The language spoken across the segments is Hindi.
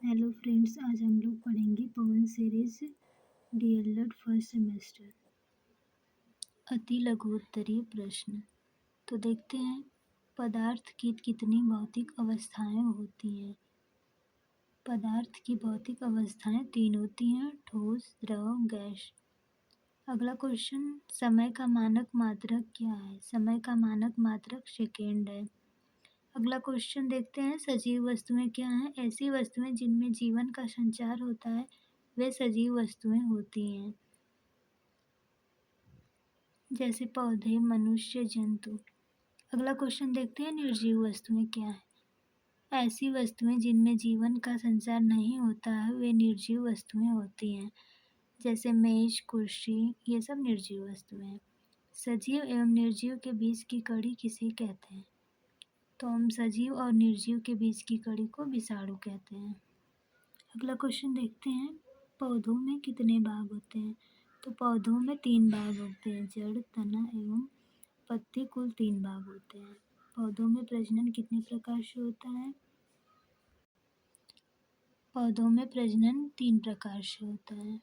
हेलो फ्रेंड्स, आज हम लोग पढ़ेंगे पवन सीरीज डीएलएड फर्स्ट सेमेस्टर अति लघुत्तरीय प्रश्न। तो देखते हैं पदार्थ की कितनी भौतिक अवस्थाएं होती हैं। पदार्थ की भौतिक अवस्थाएं 3 होती हैं, ठोस, द्रव, गैस। अगला क्वेश्चन, समय का मानक मात्रक क्या है? समय का मानक मात्रक सेकेंड है। अगला क्वेश्चन देखते हैं, सजीव वस्तुएं क्या हैं? ऐसी वस्तुएं जिनमें जीवन का संचार होता है वे सजीव वस्तुएं होती हैं, जैसे पौधे, मनुष्य, जंतु। अगला क्वेश्चन देखते हैं, निर्जीव वस्तुएं क्या हैं? ऐसी वस्तुएं जिनमें जीवन का संचार नहीं होता है वे निर्जीव वस्तुएं होती हैं, जैसे मेज, कुर्सी, ये सब निर्जीव वस्तुएं हैं। सजीव एवं निर्जीव के बीच की कड़ी किसे कहते हैं? तो हम सजीव और निर्जीव के बीच की कड़ी को विषाणु कहते हैं। अगला क्वेश्चन देखते हैं, पौधों में कितने भाग होते हैं? तो पौधों में 3 भाग होते हैं, जड़, तना एवं पत्ती, कुल 3 भाग होते हैं। पौधों में प्रजनन कितने प्रकार से होता है? पौधों में प्रजनन 3 प्रकार से होता है।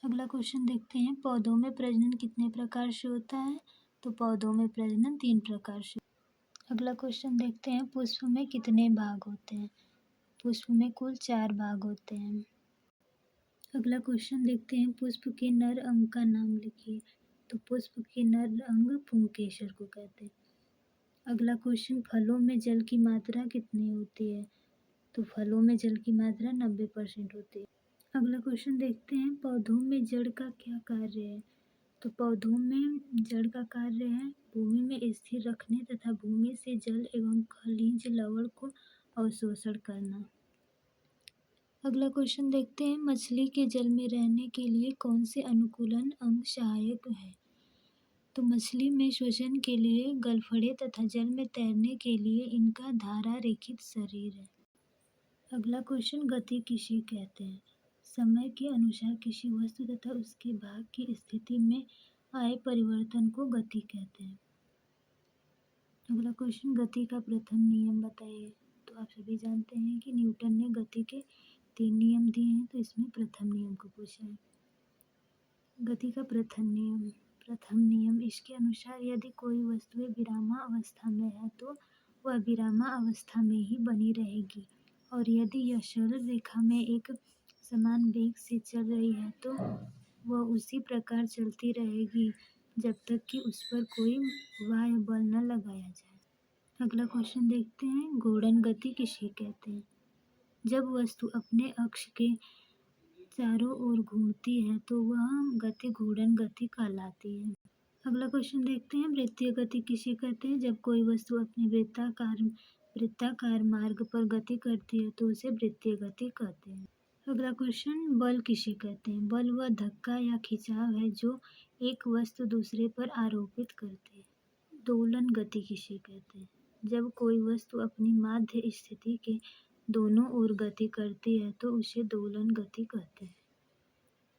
अगला क्वेश्चन देखते हैं, पौधों में प्रजनन कितने प्रकार से होता है? तो पौधों में प्रजनन 3 प्रकार से। अगला क्वेश्चन देखते हैं, पुष्प में कितने भाग होते हैं? पुष्प में कुल 4 भाग होते हैं। अगला क्वेश्चन देखते हैं, पुष्प के नर अंग का नाम लिखिए। तो पुष्प के नर अंग पुंकेसर को कहते हैं। अगला क्वेश्चन, फलों में जल की मात्रा कितनी होती है? तो फलों में जल की मात्रा 90% होती है। अगला क्वेश्चन देखते हैं, पौधों में जड़ का क्या कार्य है? तो पौधों में जड़ का कार्य है भूमि में स्थिर रखने तथा भूमि से जल एवं खनिज लवण को अवशोषण करना। अगला क्वेश्चन देखते हैं, मछली के जल में रहने के लिए कौन से अनुकूलन अंग सहायक है? तो मछली में श्वसन के लिए गलफड़े तथा जल में तैरने के लिए इनका धारा रेखित शरीर है। अगला क्वेश्चन, गति किसे कहते हैं? समय के अनुसार किसी वस्तु तथा उसके भाग की स्थिति में आए परिवर्तन को गति कहते हैं। अगला क्वेश्चन, गति का प्रथम नियम बताइए। तो आप सभी जानते हैं कि न्यूटन ने गति के 3 नियम दिए हैं, तो इसमें प्रथम नियम को पूछा है। गति का प्रथम नियम इसके अनुसार यदि कोई वस्तु विरामावस्था में है तो वह विरामावस्था में ही बनी रहेगी, और यदि यह सरल रेखा में एक समान वेग से चल रही है तो वह उसी प्रकार चलती रहेगी जब तक कि उस पर कोई बाह्य बल न लगाया जाए। अगला क्वेश्चन देखते हैं, घूर्णन गति किसे कहते हैं? जब वस्तु अपने अक्ष के चारों ओर घूमती है तो वह गति घूर्णन गति कहलाती है। अगला क्वेश्चन देखते हैं, वृत्तीय गति किसे कहते हैं? जब कोई वस्तु अपने वृत्ताकार मार्ग पर गति करती है तो उसे वृत्तीय गति कहते हैं। अगला क्वेश्चन, बल किसे कहते हैं? बल वह धक्का या खिंचाव है जो एक वस्तु दूसरे पर आरोपित करती है। दोलन गति किसे कहते हैं? जब कोई वस्तु अपनी माध्य स्थिति के दोनों ओर गति करती है तो उसे दोलन गति कहते हैं।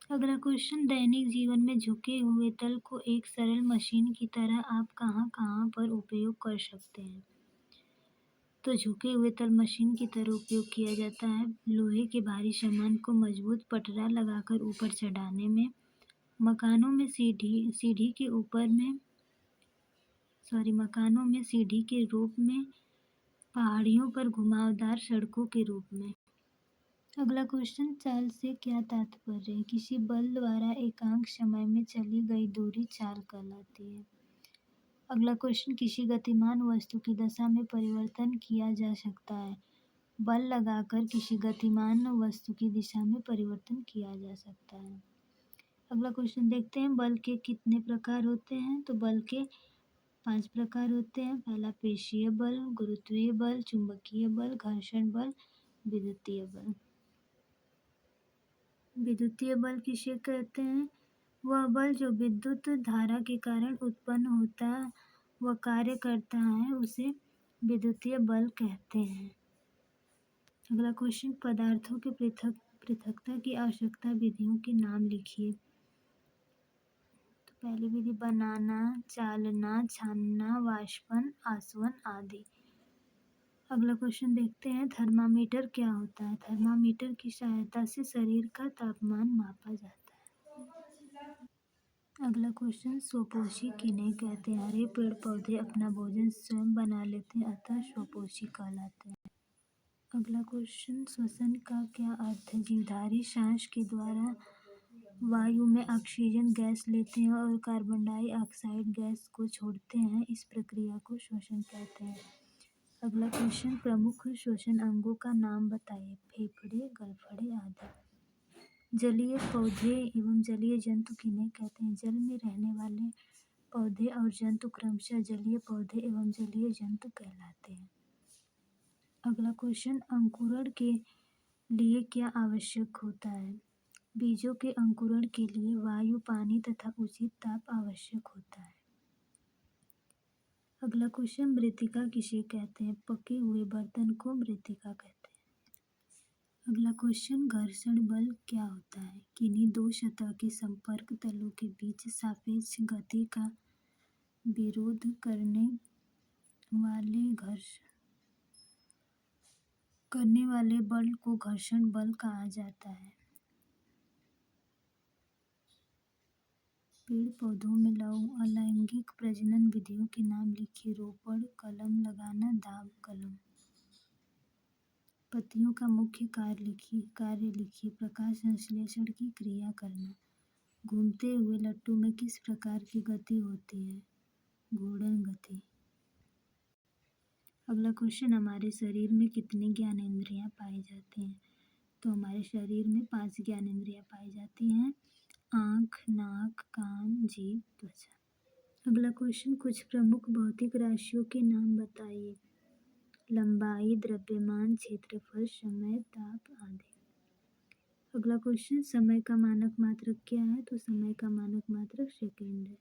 अगला क्वेश्चन, दैनिक जीवन में झुके हुए तल को एक सरल मशीन की तरह आप कहाँ कहाँ पर उपयोग कर सकते हैं? तो झुके हुए तल मशीन की तरह उपयोग किया जाता है लोहे के भारी सामान को मजबूत पटरा लगाकर ऊपर चढ़ाने में, मकानों में सीढ़ी के रूप में, पहाड़ियों पर घुमावदार सड़कों के रूप में। अगला क्वेश्चन, चाल से क्या तात्पर्य है? किसी बल द्वारा एकांक समय में चली गई दूरी चाल कहलाती है। अगला क्वेश्चन, किसी गतिमान वस्तु की दशा में परिवर्तन किया जा सकता है। बल लगाकर किसी गतिमान वस्तु की दिशा में परिवर्तन किया जा सकता है। अगला क्वेश्चन देखते हैं, बल के कितने प्रकार होते हैं? तो बल के 5 प्रकार होते हैं। पहला पेशीय बल, गुरुत्वीय बल, चुंबकीय बल, घर्षण बल, विद्युतीय बल। विद्युतीय बल किसे कहते हैं? वह बल जो विद्युत धारा के कारण उत्पन्न होता व कार्य करता है उसे विद्युतीय बल कहते हैं। अगला क्वेश्चन, पदार्थों के पृथकता की आवश्यकता विधियों के नाम लिखिए। तो पहली विधि बनाना, चालना, छानना, वाष्पन, आसवन आदि। अगला क्वेश्चन देखते हैं, थर्मामीटर क्या होता है? थर्मामीटर की सहायता से शरीर का तापमान मापा जाता है। अगला क्वेश्चन, स्वपोषी किन्हें कहते हैं? हरे पेड़ पौधे अपना भोजन स्वयं बना लेते हैं, अतः स्वपोषी कहलाते हैं। अगला क्वेश्चन, श्वसन का क्या अर्थ है? जीवधारी सांस के द्वारा वायु में ऑक्सीजन गैस लेते हैं और कार्बन डाइऑक्साइड गैस को छोड़ते हैं, इस प्रक्रिया को श्वसन कहते हैं। अगला क्वेश्चन, प्रमुख श्वसन अंगों का नाम बताइए। फेफड़े, गलफड़े आदि। जलीय पौधे एवं जलीय जंतु किन्हें कहते हैं? जल में रहने वाले पौधे और जंतु क्रमशः जलीय पौधे एवं जलीय जंतु कहलाते हैं। अगला क्वेश्चन, अंकुरण के लिए क्या आवश्यक होता है? बीजों के अंकुरण के लिए वायु, पानी तथा उचित ताप आवश्यक होता है। अगला क्वेश्चन, मृत्तिका किसे कहते हैं? पके हुए बर्तन को मृत्तिका कहते हैं। अगला क्वेश्चन, घर्षण बल क्या होता है? किन्हीं दो सतह के संपर्क तलों के बीच सापेक्ष गति का विरोध करने वाले बल को घर्षण बल कहा जाता है। पेड़ पौधों में अलैंगिक प्रजनन विधियों के नाम लिखिए। रोपण, कलम लगाना, दाब कलम। पत्तियों का मुख्य कार्य लिखिए। प्रकाश संश्लेषण की क्रिया करना। घूमते हुए लट्टू में किस प्रकार की गति होती है? घूर्णन गति। अगला क्वेश्चन, हमारे शरीर में कितनी ज्ञानेंद्रियां पाई जाती हैं? तो हमारे शरीर में 5 ज्ञानेंद्रियां पाई जाती हैं। आँख, नाक, कान, जीभ, त्वचा। अगला क्वेश्चन, कुछ प्रमुख भौतिक राशियों के नाम बताइए। लंबाई, द्रव्यमान, क्षेत्रफल, समय, ताप आदि। अगला क्वेश्चन, समय का मानक मात्रक क्या है? तो समय का मानक मात्रक सेकेंड है।